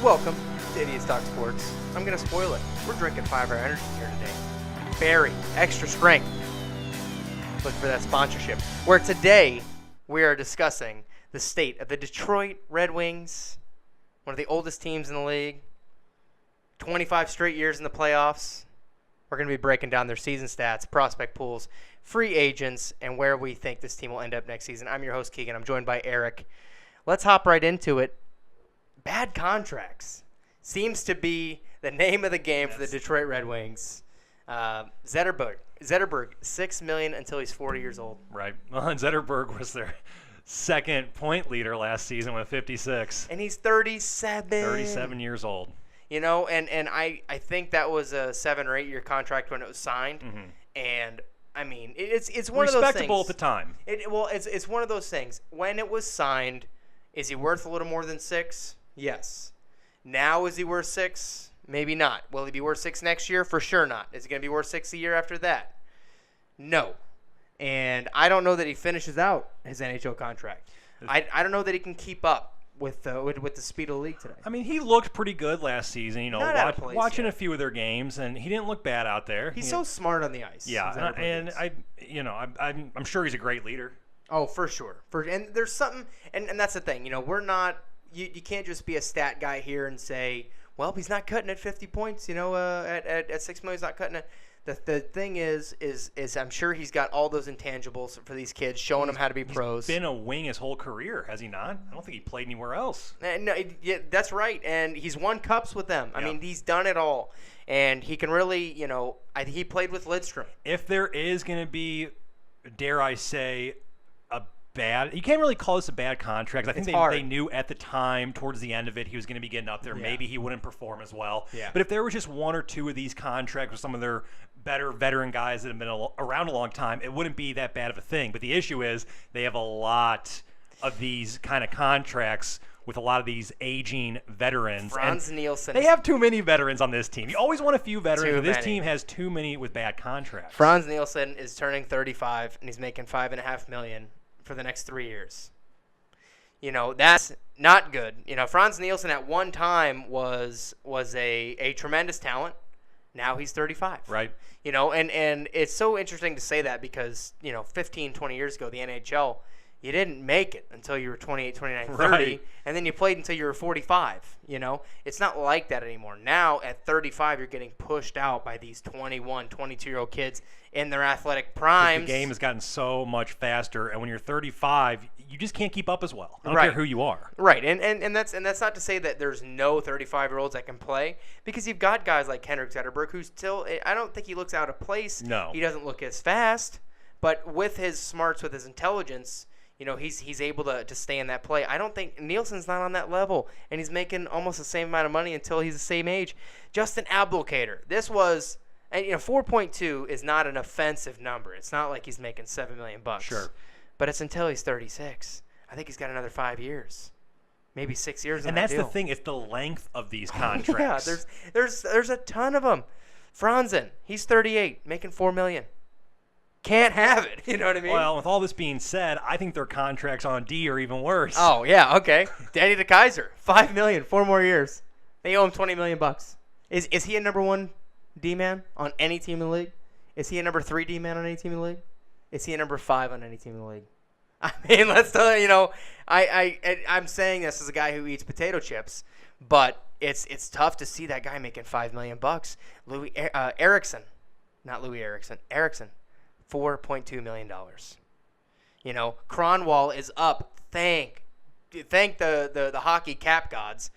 Welcome to Idiots Talk Sports. I'm going to spoil it. We're drinking 5-Hour Energy here today. Berry, extra strength. Look for that sponsorship. Where today we are discussing the state of the Detroit Red Wings, one of the oldest teams in the league, 25 straight years in the playoffs. We're going to be breaking down their season stats, prospect pools, free agents, and where we think this team will end up next season. I'm your host, Keegan. I'm joined by Eric. Let's hop right into it. Bad contracts seems to be the name of the game for the Detroit Red Wings. Zetterberg, $6 million until he's 40 years old. Right. Well, and Zetterberg was their second point leader last season with 56. And he's 37. 37 years old. You know, and I think that was a 7 or 8 year contract when it was signed. Mm-hmm. And I mean, it's one of those things. Respectable at the time. It's one of those things. When it was signed, is he worth a little more than 6? Yes. Now, is he worth 6? Maybe not. Will he be worth 6 next year? For sure not. Is he going to be worth 6 a year after that? No. And I don't know that he finishes out his NHL contract. I don't know that he can keep up with the speed of the league today. I mean, he looked pretty good last season. You know, watching yet. A few of their games, and he didn't look bad out there. He's so smart on the ice. Yeah, and I'm sure he's a great leader. Oh, for sure. And there's something, and that's the thing. You know, we're not. You can't just be a stat guy here and say, well, he's not cutting at 50 points. You know, at $6 million, he's not cutting it. The thing is I'm sure he's got all those intangibles for these kids, showing them how to be pros. He's been a wing his whole career, has he not? I don't think he played anywhere else. No, yeah, that's right, and he's won cups with them. I mean, he's done it all, and he can really, you know, he played with Lidstrom. If there is going to be, dare I say, you can't really call this a bad contract. I think they knew at the time, towards the end of it, he was going to be getting up there. Yeah. Maybe he wouldn't perform as well. Yeah. But if there was just 1 or 2 of these contracts with some of their better veteran guys that have been around a long time, it wouldn't be that bad of a thing. But the issue is they have a lot of these kind of contracts with a lot of these aging veterans. Franz Nielsen. They have too many veterans on this team. You always want a few veterans, but this team has too many with bad contracts. Franz Nielsen is turning 35, and he's making $5.5 million for the next 3 years. You know, that's not good. You know, Franz Nielsen at one time was a tremendous talent. Now he's 35. Right. You know, and it's so interesting to say that because, you know, 15, 20 years ago, the NHL, you didn't make it until you were 28, 29, 30, right. And then you played until you were 45, you know. It's not like that anymore. Now, at 35, you're getting pushed out by these 21, 22-year-old kids in their athletic primes. The game has gotten so much faster, and when you're 35, you just can't keep up as well. I don't care who you are. Right, and that's not to say that there's no 35-year-olds that can play, because you've got guys like Henrik Zetterberg, who's still – I don't think he looks out of place. No. He doesn't look as fast, but with his smarts, with his intelligence – you know, he's able to stay in that play. I don't think Nielsen's not on that level, and he's making almost the same amount of money until he's the same age. Justin Abdelkader, this was, and you know, 4.2 is not an offensive number. It's not like he's making $7 million. Sure, but it's until he's 36. I think he's got another 5 years, maybe 6 years. And that's the thing; it's the length of these contracts. Yeah, there's a ton of them. Franzen, he's 38, making $4 million. Can't have it. You know what I mean? Well, with all this being said, I think their contracts on D are even worse. Oh, yeah, okay. Danny DeKeyser, $5 million, 4 more years. They owe him $20 million. Is he a number 1 D-man on any team in the league? Is he a number 3 D-man on any team in the league? Is he a number 5 on any team in the league? I mean, let's tell you, you know, I'm saying this as a guy who eats potato chips, but it's tough to see that guy making $5 million. Erickson, $4.2 million. You know, Cronwall is up. Thank the hockey cap gods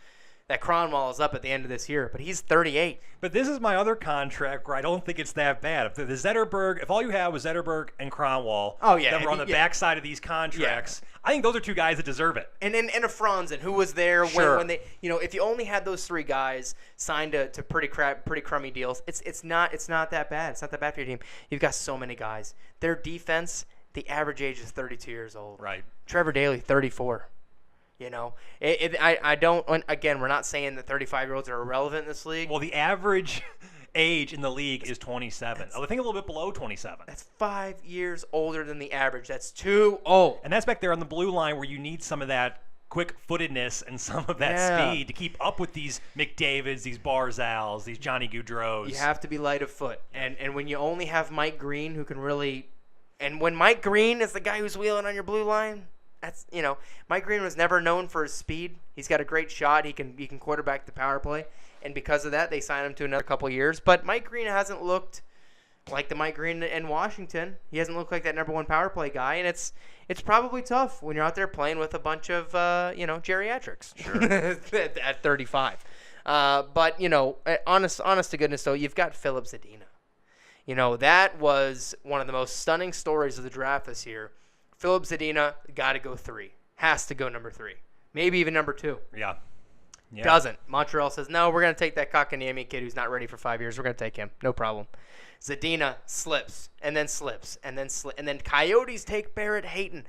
that Cronwall is up at the end of this year, but he's 38. But this is my other contract where I don't think it's that bad. If all you had was Zetterberg and Cronwall, that were on the backside of these contracts, I think those are 2 guys that deserve it. And a Franzen who was there sure. when they, you know, if you only had those 3 guys signed to pretty crummy deals, it's not that bad. It's not that bad for your team. You've got so many guys. Their defense, the average age is 32 years old. Right. Trevor Daley, 34. You know, I don't. Again, we're not saying that 35-year-olds are irrelevant in this league. Well, the average age in the league is 27. I think a little bit below 27. That's 5 years older than the average. That's too old. And that's back there on the blue line where you need some of that quick-footedness and some of that speed to keep up with these McDavids, these Barzals, these Johnny Gaudreaus. You have to be light of foot. And when you only have Mike Green who can really – and when Mike Green is the guy who's wheeling on your blue line, that's Mike Green was never known for his speed. He's got a great shot. He can quarterback the power play. And because of that, they signed him to another couple years. But Mike Green hasn't looked like the Mike Green in Washington. He hasn't looked like that number one power play guy. And it's probably tough when you're out there playing with a bunch of, geriatrics at 35. But, honest to goodness, though, you've got Philip Zadina. That was one of the most stunning stories of the draft this year. Philip Zadina got to go 3. Has to go number 3. Maybe even number 2. Yeah. Doesn't. Montreal says, no, we're going to take that Kakaniemi kid who's not ready for 5 years. We're going to take him. No problem. Zadina slips and then slips and then and then Coyotes take Barrett Hayton.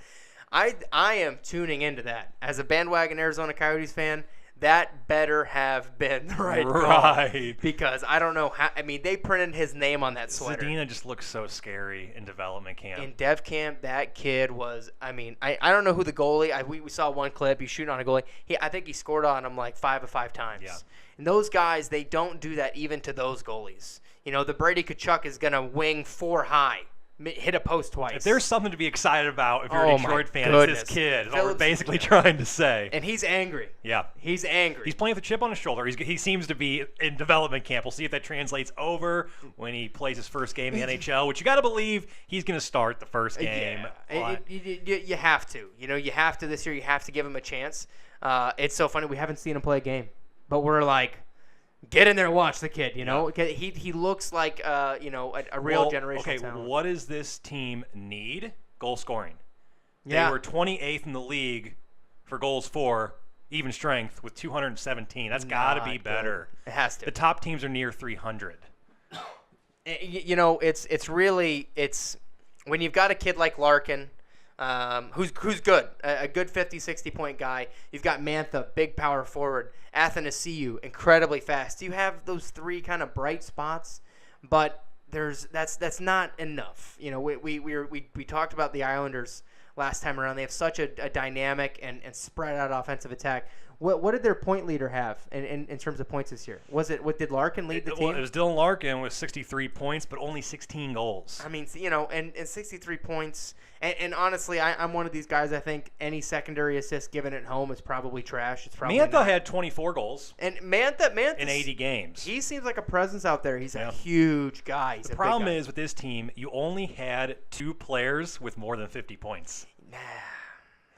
I am tuning into that. As a bandwagon Arizona Coyotes fan, that better have been the right call. Because I don't know how. I mean, they printed his name on that sweater. Zadina just looks so scary in development camp. In dev camp, that kid was. I mean, I don't know who the goalie. We saw one clip. He's shooting on a goalie. I think he scored on him like 5 of 5 times. Yeah. And those guys, they don't do that even to those goalies. The Brady Tkachuk is gonna wing 4 high. Hit a post twice. If there's something to be excited about if you're a Detroit fan, it's this kid. That's what we're basically trying to say. And he's angry. Yeah. He's angry. He's playing with a chip on his shoulder. He seems to be in development camp. We'll see if that translates over when he plays his first game in the NHL, which you got to believe he's going to start the first game. Yeah. You have to. You have to this year. You have to give him a chance. It's so funny. We haven't seen him play a game. But we're like, get in there and watch the kid, He looks like, a real generational talent. What does this team need? Goal scoring. Yeah. They were 28th in the league for goals for, even strength, with 217. That's got to be better. It has to. The top teams are near 300. It's really when you've got a kid like Larkin, who's good, a good 50, 60-point guy. You've got Mantha, big power forward. Athanasiou, incredibly fast. You have those 3 kind of bright spots, but that's not enough. We talked about the Islanders last time around. They have such a dynamic and spread out offensive attack. What did their point leader have in terms of points this year? Did Larkin lead the team? Well, it was Dylan Larkin with 63 points, but only 16 goals. I mean, and 63 points. And honestly, I'm one of these guys. I think any secondary assist given at home is probably trash. It's probably Mantha had 24 goals. And Mantha in 80 games. He seems like a presence out there. He's a huge guy. The problem is with this team, you only had 2 players with more than 50 points. Nah.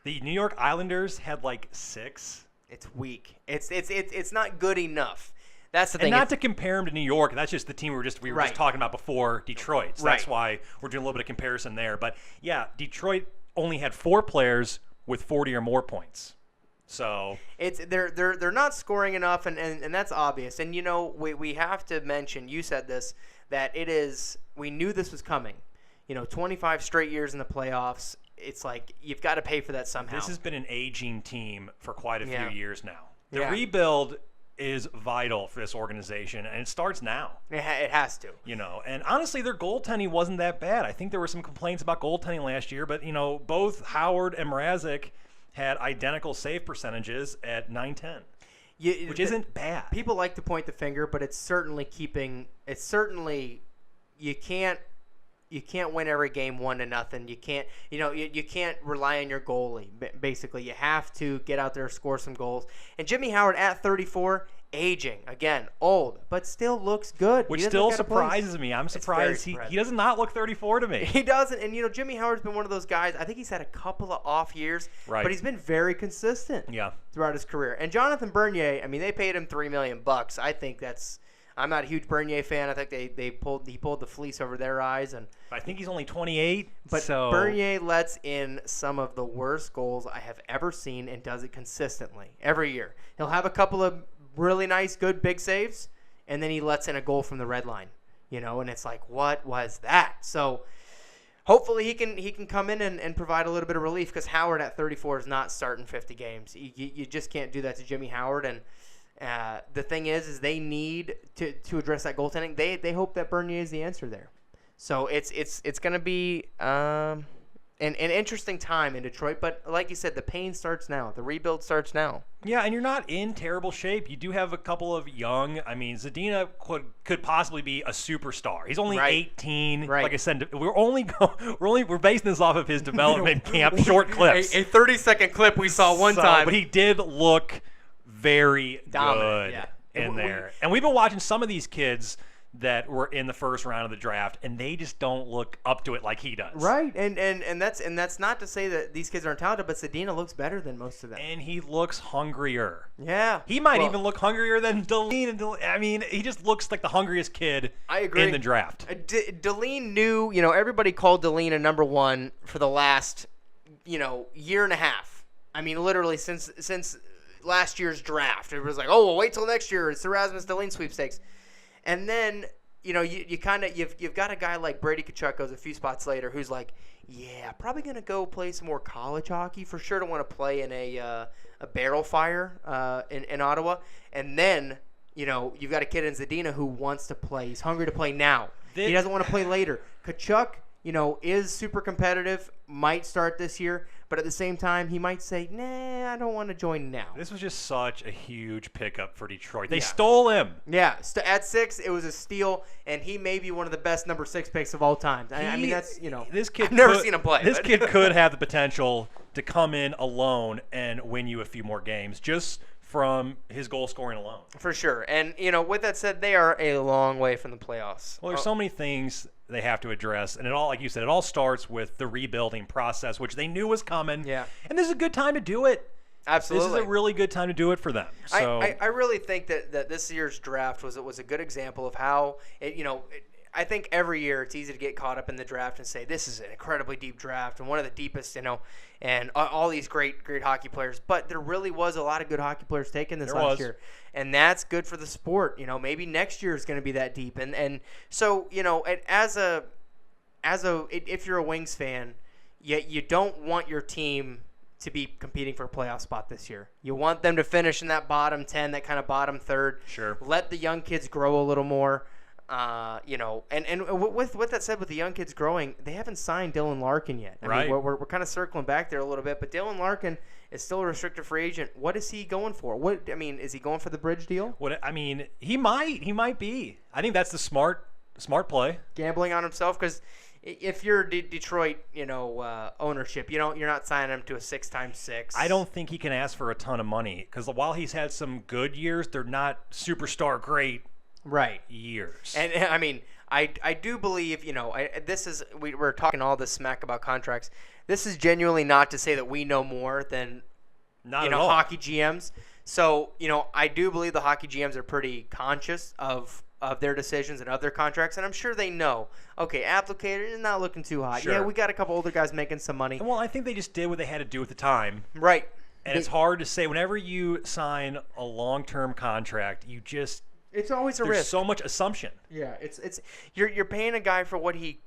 The New York Islanders had like 6. It's weak. It's not good enough. That's the thing. And not to compare them to New York. That's just the team we were just talking about before, Detroit. So that's why we're doing a little bit of comparison there. But yeah, Detroit only had 4 players with 40 or more points. So they're not scoring enough, and that's obvious. And we have to mention. You said this, that we knew this was coming. 25 straight years in the playoffs. It's like you've got to pay for that somehow. This has been an aging team for quite a few years now. The rebuild is vital for this organization, and it starts now. It has to. And honestly, their goaltending wasn't that bad. I think there were some complaints about goaltending last year, but, both Howard and Mrazek had identical save percentages at .910, which isn't bad. People like to point the finger, but it's certainly you can't win every game 1-0. You can't, you can't rely on your goalie. Basically, you have to get out there, score some goals. And Jimmy Howard at 34, aging again, old, but still looks good. Which still surprises me. I'm surprised he does not look 34 to me. He doesn't. And Jimmy Howard's been one of those guys. I think he's had a couple of off years, but he's been very consistent. Throughout his career. And Jonathan Bernier, I mean, they paid him $3 million. I think that's. I'm not a huge Bernier fan. I think he pulled the fleece over their eyes, and I think he's only 28. But Bernier lets in some of the worst goals I have ever seen, and does it consistently every year. He'll have a couple of really nice, good big saves, and then he lets in a goal from the red line. And it's like, what was that? So hopefully he can come in and provide a little bit of relief, because Howard at 34 is not starting 50 games. You just can't do that to Jimmy Howard. And the thing is they need to address that goaltending. They hope that Bernier is the answer there. So it's going to be an interesting time in Detroit. But like you said, the pain starts now. The rebuild starts now. Yeah, and you're not in terrible shape. You do have a couple of young. I mean, Zadina could possibly be a superstar. He's only 18. Right. Like I said, we're basing this off of his development camp short clips. A 30-second clip we saw one time. But he did look very dominant, good in there. And we've been watching some of these kids that were in the first round of the draft, and they just don't look up to it like he does. Right, and that's not to say that these kids aren't talented, but Zadina looks better than most of them. And he looks hungrier. Yeah. He might even look hungrier than Deline. I mean, he just looks like the hungriest kid in the draft. Deline knew, everybody called Deline a number one for the last, year and a half. I mean, literally since last year's draft. It was like, oh, well, wait till next year. It's the Rasmus Deline sweepstakes. And then, you've got a guy like Brady Tkachuk goes a few spots later who's like, yeah, probably going to go play some more college hockey. For sure don't want to play in a barrel fire in Ottawa. And then, you've got a kid in Zadina who wants to play. He's hungry to play now. He doesn't want to play later. Tkachuk, is super competitive, might start this year. But at the same time, he might say, nah, I don't want to join now. This was just such a huge pickup for Detroit. They stole him. Yeah. At 6, it was a steal, and he may be one of the best number 6 picks of all time. I mean, that's, this kid I've never seen him play. This kid could have the potential to come in alone and win you a few more games just from his goal scoring alone. For sure. And, with that said, they are a long way from the playoffs. Well, there's so many things they have to address, and it all, like you said, it all starts with the rebuilding process, which they knew was coming. Yeah. And this is a good time to do it. Absolutely. This is a really good time to do it for them. So I really think that this year's draft was a good example of how I think every year it's easy to get caught up in the draft and say this is an incredibly deep draft and one of the deepest, and all these great hockey players. But there really was a lot of good hockey players taken this last year, and that's good for the sport. Maybe next year is going to be that deep, and so if you're a Wings fan, you don't want your team to be competing for a playoff spot this year. You want them to finish in that bottom 10, that kind of bottom third. Sure. Let the young kids grow a little more. And with that said, with the young kids growing, they haven't signed Dylan Larkin yet. I mean, we're kind of circling back there a little bit, but Dylan Larkin is still a restricted free agent. What is he going for? Is he going for the bridge deal? He might be. I think that's the smart play. Gambling on himself, because if you're Detroit, ownership, you're not signing him to a 6x6. I don't think he can ask for a ton of money, because while he's had some good years, they're not superstar great. Years. And I mean, I do believe, we're talking all this smack about contracts. This is genuinely not to say that we know more than hockey GMs. So, I do believe the hockey GMs are pretty conscious of their decisions and of their contracts, and I'm sure they know. Okay, Applicator is not looking too hot. Sure. Yeah, we got a couple older guys making some money. Well, I think they just did what they had to do at the time. Right. And it's hard to say whenever you sign a long-term contract, it's always a risk. There's so much assumption. Yeah, it's you're paying a guy for what he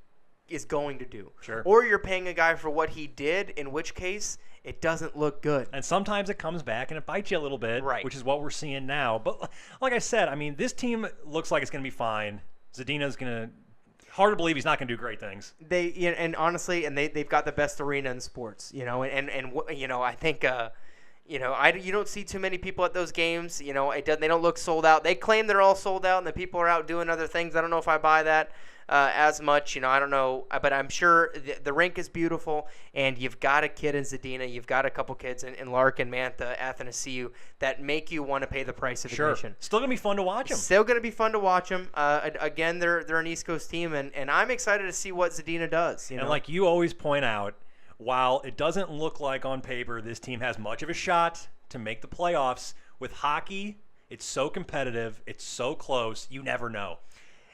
is going to do. Sure. Or you're paying a guy for what he did, in which case it doesn't look good. And sometimes it comes back and it bites you a little bit, right, which is what we're seeing now. But like I said, I mean, this team looks like it's going to be fine. Zadina's going to hard to believe he's not going to do great things. And honestly, they've got the best arena in sports, and I think you don't see too many people at those games. They don't look sold out. They claim they're all sold out, and the people are out doing other things. I don't know if I buy that as much. I don't know, but I'm sure the rink is beautiful, and you've got a kid in Zadina. You've got a couple kids in Larkin, Mantha, Athanasiou that make you want to pay the price of admission. Still going to be fun to watch them. Still going to be fun to watch them. Again, they're an East Coast team, and I'm excited to see what Zadina does. And like you always point out, while it doesn't look like on paper this team has much of a shot to make the playoffs, with hockey, it's so competitive, it's so close, you never know.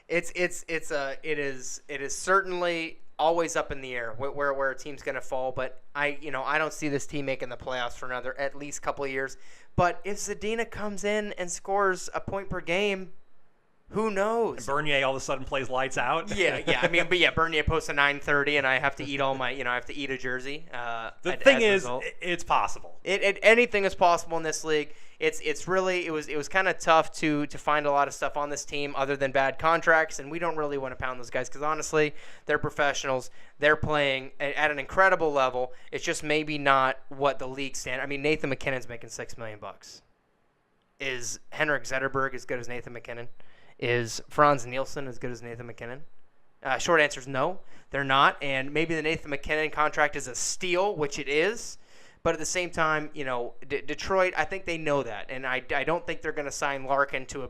It is certainly always up in the air where a team's going to fall, but I don't see this team making the playoffs for another at least couple of years. But if Zadina comes in and scores a point per game, Who knows? And Bernier all of a sudden plays lights out. Yeah. I mean, but yeah, Bernier posts a 9:30, and I have to eat all my, I have to eat a jersey. The thing is, it's possible. Anything is possible in this league. It was kind of tough to find a lot of stuff on this team other than bad contracts, and we don't really want to pound those guys because honestly, they're professionals. They're playing at an incredible level. It's just maybe not what the league standard. I mean, Nathan McKinnon's making $6 million. Is Henrik Zetterberg as good as Nathan McKinnon? Is Franz Nielsen as good as Nathan McKinnon? Short answer is no, they're not. And maybe the Nathan McKinnon contract is a steal, which it is. But at the same time, Detroit, I think they know that. And I don't think they're going to sign Larkin to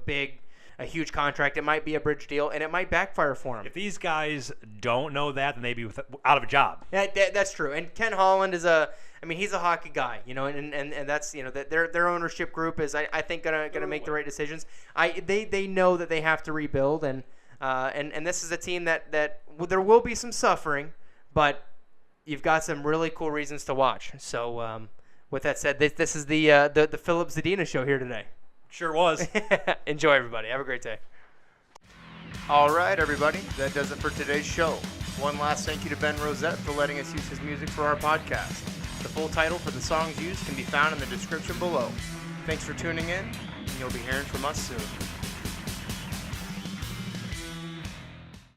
a huge contract. It might be a bridge deal, and it might backfire for him. If these guys don't know that, then they'd be out of a job. Yeah, that's true. And Ken Holland he's a hockey guy, and that's, their ownership group is, I think, gonna make the right decisions. They know that they have to rebuild, and this is a team that there will be some suffering, but you've got some really cool reasons to watch. So with that said, this is the Philip Zadina show here today. Sure was. Enjoy, everybody. Have a great day. All right, everybody. That does it for today's show. One last thank you to Ben Rosette for letting us use his music for our podcast. The full title for the songs used can be found in the description below. Thanks for tuning in, and you'll be hearing from us soon.